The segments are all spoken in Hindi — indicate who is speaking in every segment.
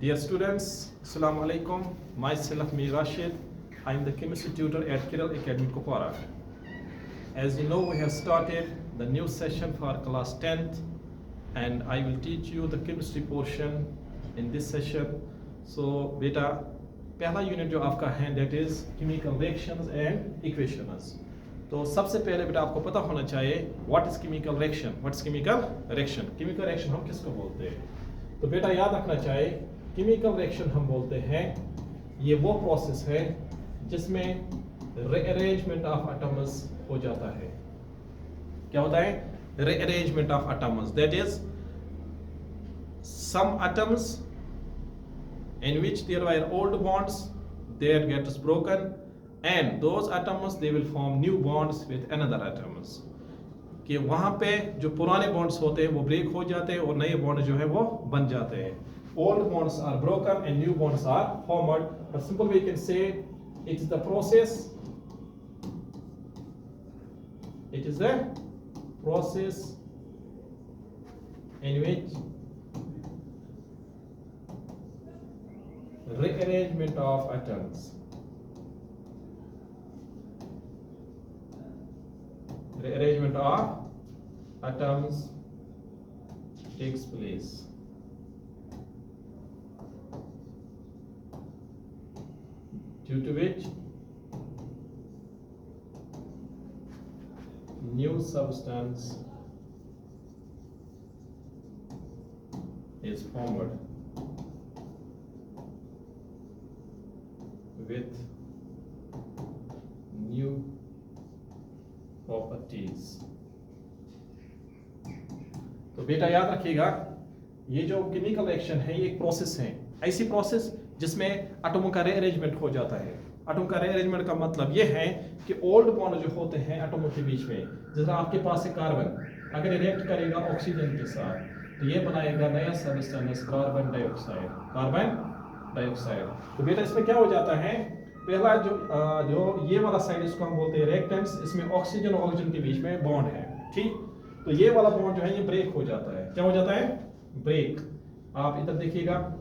Speaker 1: Dear students, Assalamu alaikum. Myself Mir Rashid. I am the chemistry tutor at Kiral Academy Kupwara. As you know, we have started the new session for class 10th, and I will teach you the chemistry portion in this session. So, beta, पहला यूनिट जो आपका है that is chemical reactions and equations. तो सबसे पहले बेटा आपको पता होना चाहिए what is chemical reaction. What is chemical reaction? Chemical reaction हम किसको बोलते हैं? तो बेटा याद रखना चाहिए केमिकल रिएक्शन हम बोलते हैं ये वो प्रोसेस है जिसमें रीअरेंजमेंट ऑफ एटम्स हो जाता है। क्या होता है? Rearrangement of atoms, that is some atoms in which there were old bonds that gets broken and those atoms they will form new bonds with another atoms, कि वहां पे जो पुराने बॉन्ड्स होते हैं वो ब्रेक हो जाते हैं और नए बॉन्ड जो है वो बन जाते हैं। Old bonds are broken and new bonds are formed, but simply we can say it is the process, it is the process in which rearrangement of atoms, rearrangement of atoms takes place. Due to which new substance is formed with new properties. तो बेटा याद रखिएगा ये जो केमिकल रिएक्शन है ये एक प्रोसेस है, ऐसी प्रोसेस जिसमें एटमों का रीअरेंजमेंट हो जाता है। एटम का रीअरेंजमेंट का मतलब ये है कि ओल्ड बॉन्ड जो होते हैं एटमों के बीच में, जैसे आपके पास है कार्बन, अगर रिएक्ट करेगा ऑक्सीजन के साथ तो ये बनाएगा नया substance carbon dioxide, carbon dioxide. तो बेटा इसमें क्या हो जाता है, पहला जो ये वाला साइड इसको हम बोलते हैं रिएक्टेंट्स, इसमें ऑक्सीजन और ऑक्सीजन के बीच में बॉन्ड है, ठीक। तो ये वाला बॉन्ड जो है ये ब्रेक हो जाता है। क्या हो जाता है? ब्रेक। आप इधर देखिएगा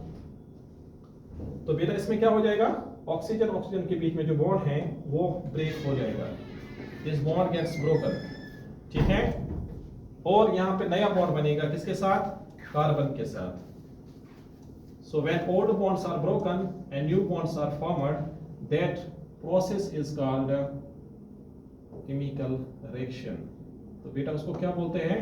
Speaker 1: तो बेटा इसमें क्या हो जाएगा, ऑक्सीजन ऑक्सीजन के बीच में जो बॉन्ड है वो ब्रेक हो जाएगा, दिस बॉन्ड गेट्स ब्रोकन, ठीक है। और यहाँ पे नया बॉन्ड बनेगा किसके साथ? कार्बन के साथ। So when old bonds are broken and new bonds are formed, that process is called chemical reaction. तो बेटा उसको क्या बोलते हैं?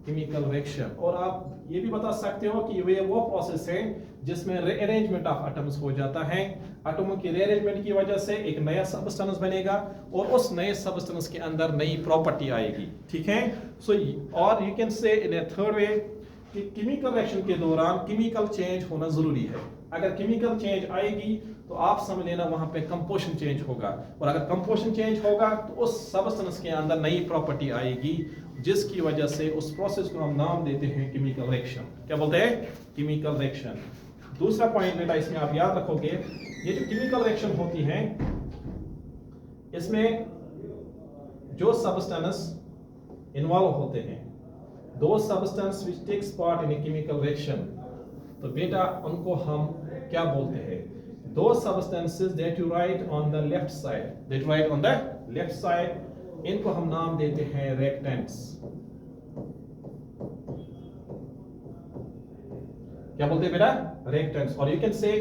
Speaker 1: Chemical reaction. और आप ये भी बता सकते हो कि ये वो प्रोसेस है जिसमें रीअरेंजमेंट ऑफ एटम्स हो जाता है। एटमों की रीअरेंजमेंट की वजह से एक नया सबस्टेंस बनेगा और उस नए सबस्टेंस के अंदर नई प्रॉपर्टी आएगी, ठीक है। सो और you can say in A third way कि केमिकल रिएक्शन के दौरान केमिकल चेंज होना जरूरी है। अगर केमिकल चेंज आएगी तो आप समझ लेना वहां पे कंपोजिशन चेंज होगा, और अगर कंपोजिशन चेंज होगा तो उस सबस्टेंस के अंदर नई प्रॉपर्टी आएगी जिसकी वजह से उस प्रोसेस को हम नाम देते हैं केमिकल रिएक्शन। क्या बोलते हैं? Chemical reaction. दूसरा पॉइंट बेटा इसमें आप याद रखोगे, ये जो केमिकल रिएक्शन होती है इसमें जो सबस्टेंस इन्वॉल्व होते हैं, those substance which takes part in a chemical reaction, तो बेटा उनको हम क्या बोलते हैं? Those substances that you write on the left side, that you write on the left side, इनको हम नाम देते हैं reactants। क्या बोलते हैं बेटा? reactants। और you can say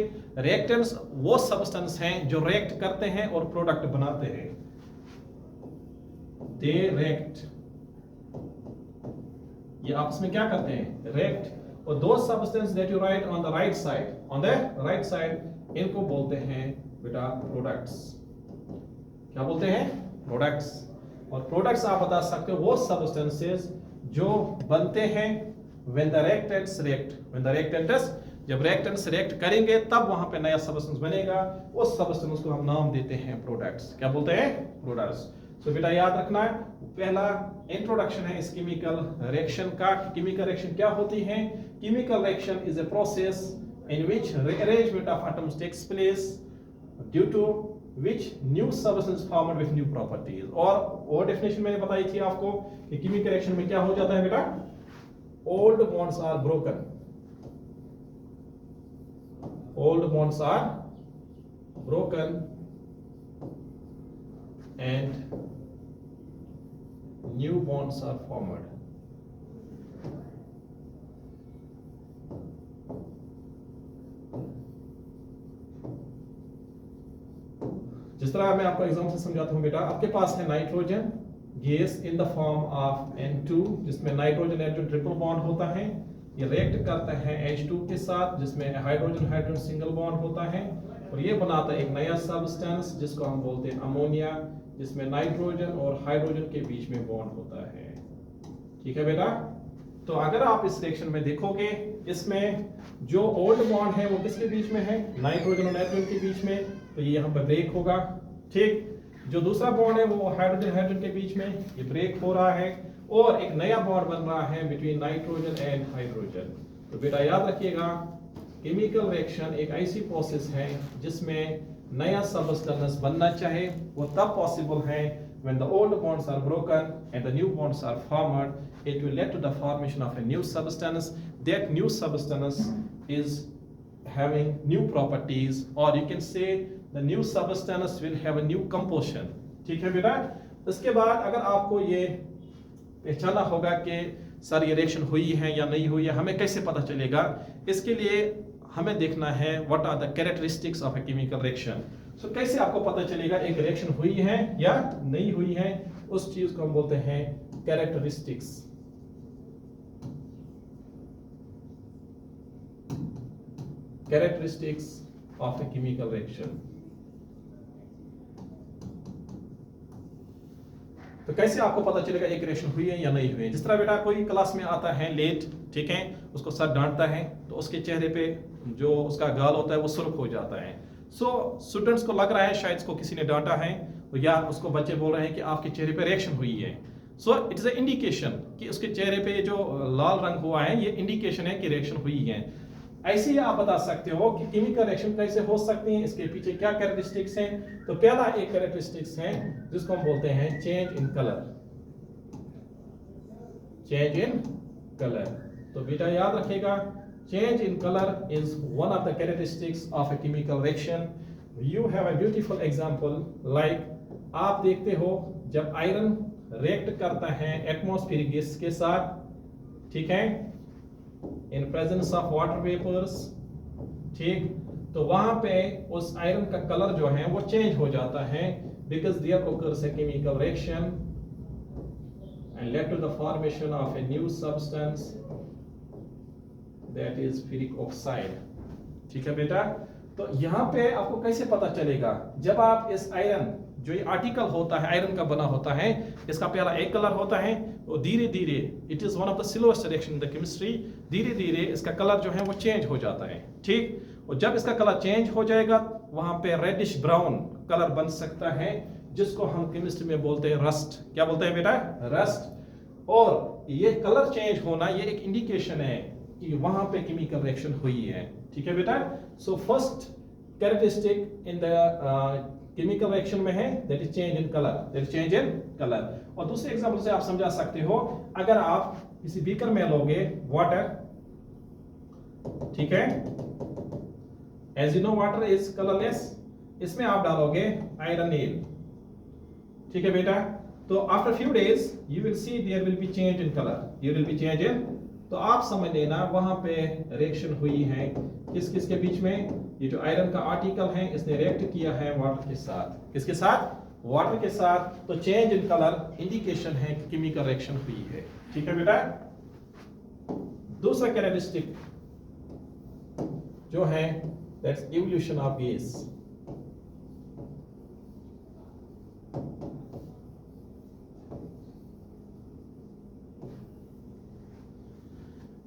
Speaker 1: reactants वो substance हैं जो react करते हैं और प्रोडक्ट बनाते हैं, they react, ये आपस में क्या करते हैं? react। और those substances that you write on the right side, on the right side, इनको बोलते हैं बेटा products। क्या बोलते हैं? products। और products आप बता सकते हो वो substances जो बनते हैं when the reactants react, when the reactants, जब reactants react करेंगे तब वहां पे नया substance बनेगा, उस substance को हम नाम देते हैं products। क्या बोलते हैं? products। तो बेटा याद रखना है, पहला इंट्रोडक्शन है इस केमिकल रिएक्शन का। केमिकल रिएक्शन क्या होती है? Chemical reaction is a process in which rearrangement of atoms takes place due to which new substance formed with new properties. और डेफिनेशन मैंने बताई थी आपको कि केमिकल रिएक्शन में क्या हो जाता है बेटा? Old bonds are broken old bonds are broken and new bonds are formed. जिस तरह मैं आपको एग्जांपल से समझाता हूं बेटा, आपके पास है nitrogen gas in the form of N2, जिसमें नाइट्रोजन N2 ट्रिपल बॉन्ड होता है, ये रिएक्ट करता है H2 के साथ जिसमें हाइड्रोजन हाइड्रोजन सिंगल बॉन्ड होता है, और ये बनाता है एक नया सब्सटेंस जिसको हम बोलते हैं अमोनिया, जिसमें नाइट्रोजन और हाइड्रोजन के बीच में बॉन्ड होता है। ठीक है बेटा, तो अगर आप इस रिएक्शन में देखोगे, इसमें जो ओल्ड बॉन्ड है वो किसके बीच में है? नाइट्रोजन और नाइट्रोजन के बीच में, तो ये यहाँ पर ब्रेक होगा। ठीक, जो दूसरा बॉन्ड है वो हाइड्रोजन हाइड्रोजन के बीच में, ये ब्रेक हो रहा है और एक नया बॉन्ड बन रहा है बिटवीन नाइट्रोजन एंड हाइड्रोजन। तो बेटा याद रखिएगा, केमिकल रिएक्शन एक ऐसी प्रोसेस है जिसमें नया सब्सटेंस बनना चाहे वो तब पॉसिबल है when the old bonds are broken and the new bonds are formed. It will lead to the formation of a new substance. That new substance is having new properties, or you can say the new substance will have a new composition. ठीक है बेटा, इसके बाद अगर आपको ये पहचाना होगा कि सर ये रिएक्शन हुई है या नहीं हुई है, हमें कैसे पता चलेगा? इसके लिए हमें देखना है what are the characteristics of a chemical reaction. So कैसे आपको पता चलेगा एक रिएक्शन हुई है या नहीं हुई है? उस चीज को हम बोलते हैं characteristics. Characteristics of a chemical reaction. तो कैसे आपको पता चलेगा एक रिएक्शन हुई है या नहीं हुई है? जिस तरह बेटा कोई क्लास में आता है लेट, ठीक है, उसको सर डांटता है तो उसके चेहरे पे जो उसका गाल होता है वो सुर्ख हो जाता है। सो स्टूडेंट्स को लग रहा है शायद इसको किसी ने डांटा है, या उसको बच्चे बोल रहे हैं कि आपके चेहरे पे रिएक्शन हुई है। So it is a indication कि उसके चेहरे पे जो लाल रंग हुआ है ये इंडिकेशन है कि रिएक्शन हुई है। ऐसे ही आप बता सकते हो कि केमिकल रिएक्शन कैसे हो सकती है, इसके पीछे क्या कैरेक्टरिस्टिक्स हैं। तो पहला एक कैरेक्टरिस्टिक्स है जिसको हम बोलते हैं change in colour. Change in colour, तो बेटा याद रखिएगा, change in color is one of the characteristics of a chemical reaction. You have a beautiful example like आप देखते हो जब आयरन रिएक्ट करता है एटमॉस्फेरिक गैस के साथ, ठीक है, in presence of water vapours, ठीक, तो वहां पे उस आयरन का कलर जो है वो चेंज हो जाता है because there occurs a chemical reaction and led to the formation of a new substance that is ferric oxide। ठीक है बेटा, तो यहाँ पे आपको कैसे पता चलेगा? जब आप इस आयरन, जो ये आर्टिकल होता है आयरन का बना होता है, इसका पहला एक कलर होता है और धीरे धीरे, it is one of the slowest reaction in the chemistry, धीरे धीरे इसका कलर जो है वो चेंज हो जाता है। ठीक, और जब इसका कलर चेंज हो जाएगा वहां पे रेडिश ब्राउन कलर बन सकता है जिसको हम केमिस्ट्री में बोलते हैं रस्ट। क्या बोलते हैं बेटा? रस्ट। और ये कलर चेंज होना ये एक इंडिकेशन है कि वहां पे केमिकल रिएक्शन हुई है। ठीक है बेटा, so first characteristic in the chemical reaction में है that is change in colour, that is change in colour. और दूसरे एग्जांपल से आप समझा सकते हो, अगर आप किसी बीकर में लोगे वाटर, ठीक है, as you know water is colourless, इसमें आप डालोगे आयरन नेल, ठीक है बेटा, तो after few days you will see there will be change in colour, you will be change in, तो आप समझ लेना वहां पे रिएक्शन हुई है किस किस के बीच में? ये जो आयरन का आर्टिकल है इसने रिएक्ट किया है वाटर के साथ। किसके साथ? वाटर के साथ। तो चेंज इन कलर इंडिकेशन है कि केमिकल रिएक्शन हुई है। ठीक है बेटा, दूसरा कैरेक्टरिस्टिक जो है that's evolution of gas.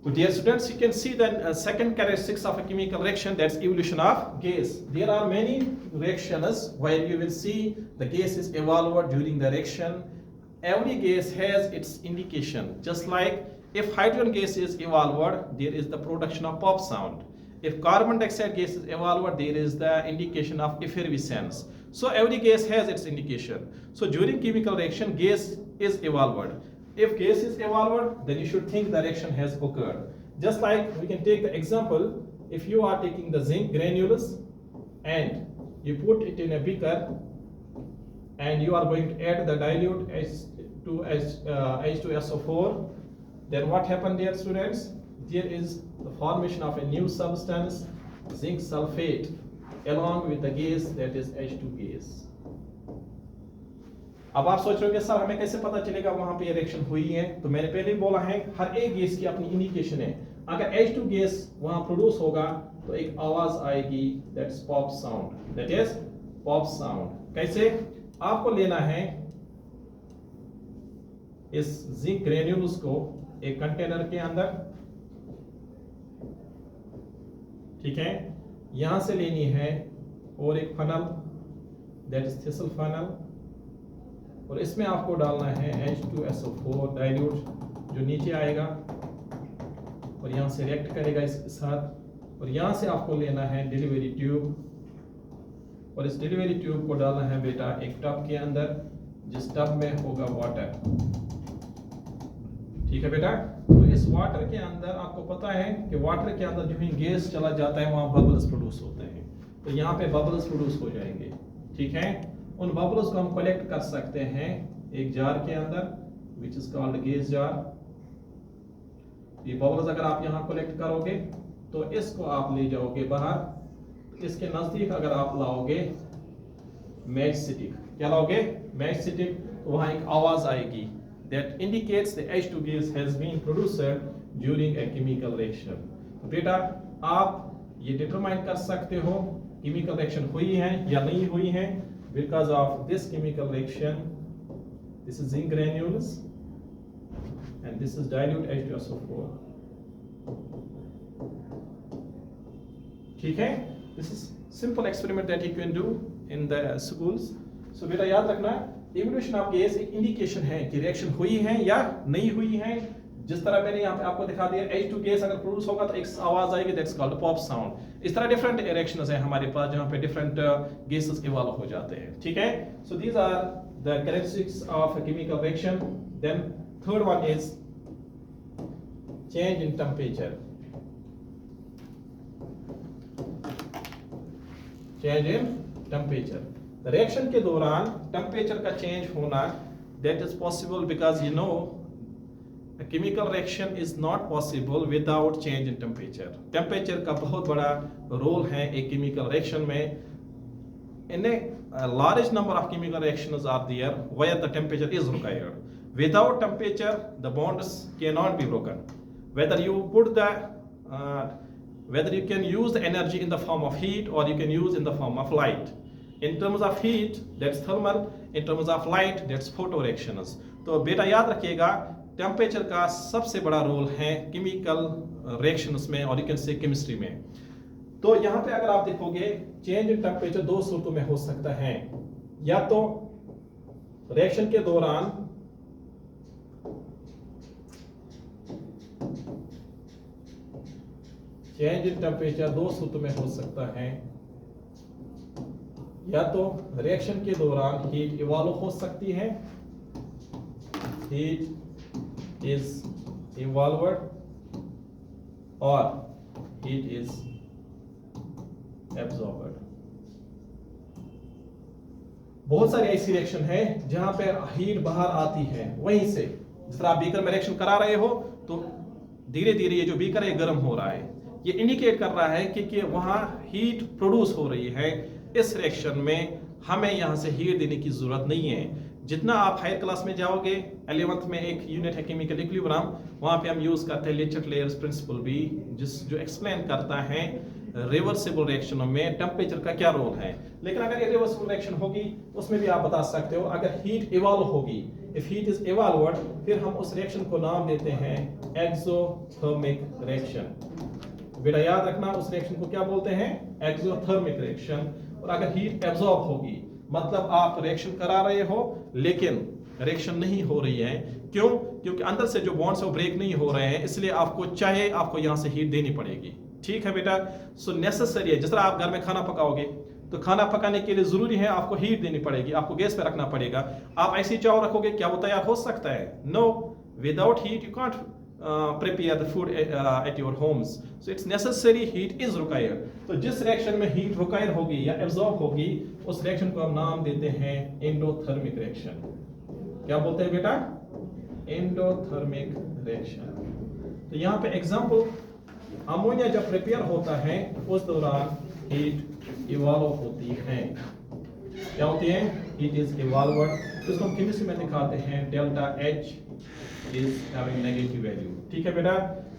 Speaker 1: So dear students, you can see the second characteristics of a chemical reaction, that's evolution of gas. There are many reactions where you will see the gas is evolved during the reaction. Every gas has its indication. Just like if hydrogen gas is evolved, there is the production of pop sound. If carbon dioxide gas is evolved, there is the indication of effervescence. So every gas has its indication. So during chemical reaction, gas is evolved. If gas is evolved, then you should think the reaction has occurred. Just like we can take the example if you are taking the zinc granules and you put it in a beaker and you are going to add the dilute H2SO4, then what happened there, students? There is the formation of a new substance, zinc sulfate, along with the gas, that is H2 gas. अब आप सोच रहे होंगे सर हमें कैसे पता चलेगा वहां पे रिएक्शन हुई है? तो मैंने पहले ही बोला है हर एक गैस की अपनी इंडिकेशन है। अगर H2 गैस वहां प्रोड्यूस होगा तो एक आवाज आएगी, that's pop sound, that is pop sound. कैसे? आपको लेना है इस जिंक ग्रेन्यूल्स को एक कंटेनर के अंदर, ठीक है, यहां से लेनी है और एक funnel, that is thistle funnel, और इसमें आपको डालना है H2SO4 डाइल्यूट जो नीचे आएगा और यहां से रिएक्ट करेगा इसके साथ, और यहां से आपको लेना है डिलीवरी ट्यूब और इस डिलीवरी ट्यूब को डालना है बेटा एक टब के अंदर जिस टब में होगा वाटर, ठीक है बेटा। तो इस वाटर के अंदर आपको पता है कि वाटर के अंदर जो ही गैस चला जाता है वहां बबल्स प्रोड्यूस होते हैं, तो यहाँ पे बबल्स प्रोड्यूस हो जाएंगे, ठीक है। उन बबल्स को हम कलेक्ट कर सकते हैं एक जार के अंदर which is called gas jar. ये बबल्स अगर आप यहाँ कलेक्ट करोगे तो इसको आप ले जाओगे बाहर, इसके नजदीक अगर आप लाओगे मैच स्टिक, क्या लाओगे? मैच स्टिक, तो वहां एक आवाज आएगी that indicates the H2 gas has been produced during a chemical reaction। तो बेटा आप ये डिटरमाइन कर सकते हो केमिकल रिएक्शन हुई है या नहीं हुई है because of this chemical reaction। This is zinc granules and this is dilute H2SO4, ठीक है। This is simple experiment that you can do in the schools। So बेटा याद रखना इवोल्यूशन ऑफ गैस एक इंडिकेशन है कि रिएक्शन हुई है या नहीं हुई है। जिस तरह मैंने यहाँ पे आपको दिखा दिया H2 गैस अगर प्रोड्यूस होगा तो एक आवाज आएगी, दैट्स कॉल्ड पॉप साउंड। इस तरह डिफरेंट रिएक्शंस हैं हमारे पास जहाँ पे डिफरेंट गैसेस इवॉल्व हो जाते हैं, ठीक है। So these are the characteristics of a chemical reaction. Then third one is change in temperature. Change in temperature, reaction के दौरान टेम्परेचर का चेंज होना, that is possible because you know a chemical reaction is not possible without change in temperature। Temperature का बहुत बड़ा रोल है एक केमिकल रिएक्शन में। in a large number of chemical reactions are there where the temperature is required। without temperature the bonds cannot be broken, whether you put the whether you can use the energy in the form of heat or you can use in the form of light। in terms of heat that's thermal, in terms of light that's photoreactions। तो बेटा याद रखिएगा टेम्परेचर का सबसे बड़ा रोल है केमिकल रिएक्शंस में और यू कैन से केमिस्ट्री में। तो यहाँ पे अगर आप देखोगे चेंज इन टेम्परेचर दो सूरतों में हो सकता है, या तो रिएक्शन के दौरान चेंज इन टेम्परेचर दो सूरतों में हो सकता है, या तो रिएक्शन के दौरान हीट इवॉल्व हो सकती है, हीट इज इवॉल्व्ड, और हीट इज एब्जॉर्ब्ड। बहुत सारी ऐसी रिएक्शन है जहां पे हीट बाहर आती है वहीं से। जिस तरह आप बीकर में रिएक्शन करा रहे हो तो धीरे धीरे ये जो बीकर है गर्म हो रहा है, ये इंडिकेट कर रहा है कि वहां हीट प्रोड्यूस हो रही है। इस रिएक्शन में हमें यहां से हीट देने की जरूरत नहीं है। जितना आप हायर क्लास में जाओगे 11th में एक यूनिट है केमिकल इक्विलिब्रियम, वहां पे हम यूज करते हैं लेचर लेयर्स प्रिंसिपल भी, जो एक्सप्लेन करता है रिवर्सिबल रिएक्शनों में टेम्परेचर का क्या रोल है। लेकिन अगर इरिवर्सिबल रिएक्शन होगी उसमें भी आप बता सकते हो अगर हीट इवॉल्व होगी, इफ हीट इज इवॉल्व्ड, फिर हम उस रिएक्शन को नाम देते हैं एक्सोथर्मिक रिएक्शन। बेटा याद रखना उस रिएक्शन को क्या बोलते हैं? Exothermic reaction. और अगर हीट एब्जॉर्ब होगी मतलब आप रिएक्शन करा रहे हो लेकिन रिएक्शन नहीं हो रही है, क्यों? क्योंकि अंदर से जो बॉन्ड्स है वो ब्रेक नहीं हो रहे हैं, इसलिए आपको यहां से हीट देनी पड़ेगी। ठीक है बेटा, सो नेसेसरी है। जिस तरह आप घर में खाना पकाओगे तो खाना पकाने के लिए जरूरी है आपको हीट देनी पड़ेगी, आपको गैस पे रखना पड़ेगा। आप ऐसी चाव रखोगे क्या वो तैयार हो सकता है? No, without heat you can't prepare the food at your homes. So it's necessary heat is required. तो जिस रिएक्शन में हीट रिक्वायर होगी या एब्जॉर्ब होगी उस रिएक्शन को हम नाम देते हैं एंडोथर्मिक रिएक्शन. क्या बोलते हैं बेटा? Endothermic reaction. तो यहाँ पे एग्जांपल, अमोनिया जब प्रिपेयर होता है उस दौरान हीट इवॉल्व होती है. क्या होती है? Heat is evolved. इसको हम केमिस्ट्री में दिखाते हैं delta H is having negative value. ठीक है बेटा.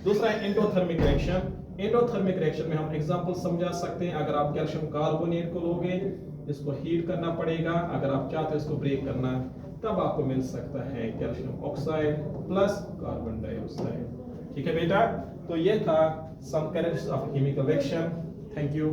Speaker 1: दूसरा है एंडोथर्मिक रिएक्शन. एंडोथर्मिक रिएक्शन में हम एग्जांपल समझा सकते हैं. अगर आप कैल्शियम कार्बोनेट को लोगे, इसको हीट करना पड़ेगा. अगर आप चाहते हो इसको ब्रेक करना, तब आपको मिल सकता है calcium oxide plus carbon dioxide. ठीक है बेटा. तो ये था some characteristics of chemical reaction. Thank you.